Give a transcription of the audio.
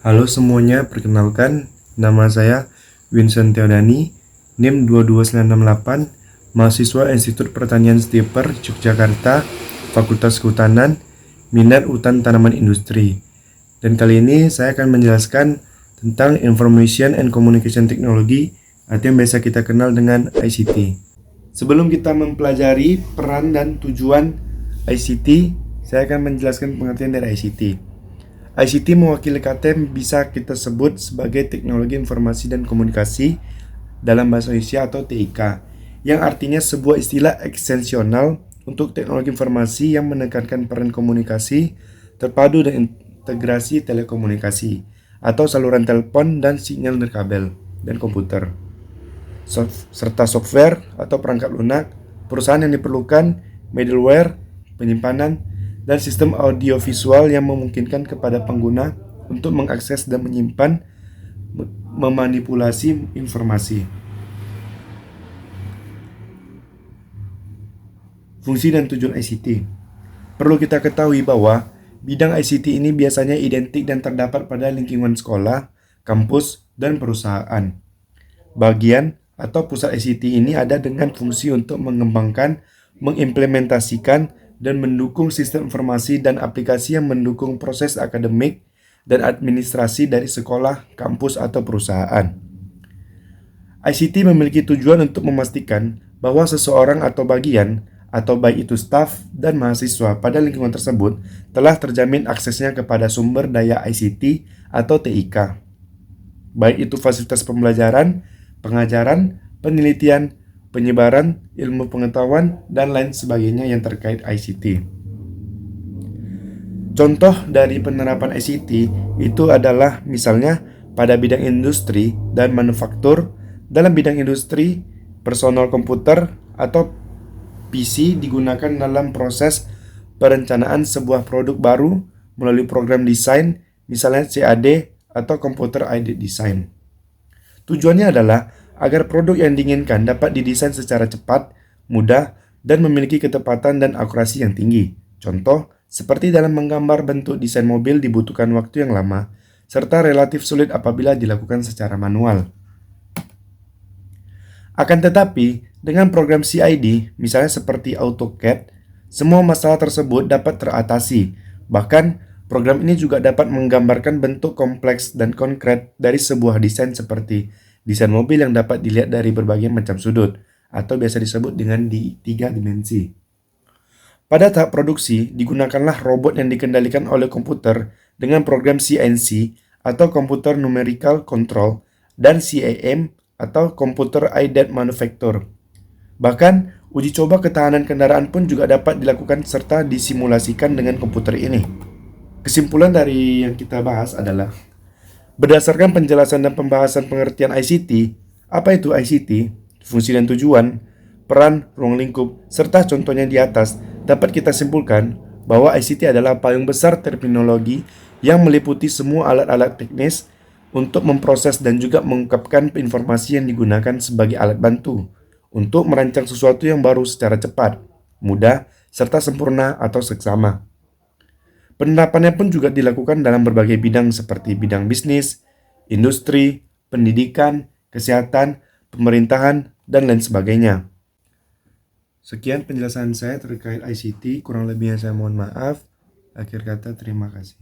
Halo semuanya, perkenalkan nama saya Vincent Theodani, NIM 22968, mahasiswa Institut Pertanian Stiper, Yogyakarta, Fakultas Kehutanan, minat hutan tanaman industri. Dan kali ini saya akan menjelaskan tentang Information and Communication Technology atau yang biasa kita kenal dengan ICT. Sebelum kita mempelajari peran dan tujuan ICT, saya akan menjelaskan pengertian dari ICT. ICT mewakili kata yang bisa kita sebut sebagai teknologi informasi dan komunikasi dalam bahasa Indonesia atau TIK, yang artinya sebuah istilah ekstensional untuk teknologi informasi yang menekankan peran komunikasi terpadu dan integrasi telekomunikasi atau saluran telepon dan sinyal nirkabel dan komputer, serta software atau perangkat lunak, perusahaan yang diperlukan, middleware, penyimpanan, dan sistem audiovisual yang memungkinkan kepada pengguna untuk mengakses dan menyimpan, memanipulasi informasi. Fungsi dan tujuan ICT. Perlu kita ketahui bahwa bidang ICT ini biasanya identik dan terdapat pada lingkungan sekolah, kampus, dan perusahaan. Bagian atau pusat ICT ini ada dengan fungsi untuk mengembangkan, mengimplementasikan, dan mendukung sistem informasi dan aplikasi yang mendukung proses akademik dan administrasi dari sekolah, kampus, atau perusahaan. ICT memiliki tujuan untuk memastikan bahwa seseorang atau bagian, atau baik itu staf dan mahasiswa pada lingkungan tersebut, telah terjamin aksesnya kepada sumber daya ICT atau TIK, baik itu fasilitas pembelajaran, pengajaran, penelitian, penyebaran ilmu pengetahuan, dan lain sebagainya yang terkait ICT. Contoh dari penerapan ICT itu adalah misalnya pada bidang industri dan manufaktur. Dalam bidang industri, personal komputer atau PC digunakan dalam proses perencanaan sebuah produk baru melalui program desain, misalnya CAD atau Computer Aided Design. Tujuannya adalah agar produk yang diinginkan dapat didesain secara cepat, mudah, dan memiliki ketepatan dan akurasi yang tinggi. Contoh, seperti dalam menggambar bentuk desain mobil dibutuhkan waktu yang lama, serta relatif sulit apabila dilakukan secara manual. Akan tetapi, dengan program CID, misalnya seperti AutoCAD, semua masalah tersebut dapat teratasi. Bahkan, program ini juga dapat menggambarkan bentuk kompleks dan konkret dari sebuah desain seperti desain mobil yang dapat dilihat dari berbagai macam sudut, atau biasa disebut dengan di 3 dimensi. Pada tahap produksi, digunakanlah robot yang dikendalikan oleh komputer dengan program CNC atau Computer Numerical Control dan CAM atau Computer Aided Manufacture. Bahkan, uji coba ketahanan kendaraan pun juga dapat dilakukan serta disimulasikan dengan komputer ini. Kesimpulan dari yang kita bahas adalah, berdasarkan penjelasan dan pembahasan pengertian ICT, apa itu ICT, fungsi dan tujuan, peran, ruang lingkup, serta contohnya di atas, dapat kita simpulkan bahwa ICT adalah payung besar terminologi yang meliputi semua alat-alat teknis untuk memproses dan juga mengungkapkan informasi yang digunakan sebagai alat bantu untuk merancang sesuatu yang baru secara cepat, mudah, serta sempurna atau seksama. Penerapannya pun juga dilakukan dalam berbagai bidang seperti bidang bisnis, industri, pendidikan, kesehatan, pemerintahan, dan lain sebagainya. Sekian penjelasan saya terkait ICT, kurang lebihnya saya mohon maaf. Akhir kata, terima kasih.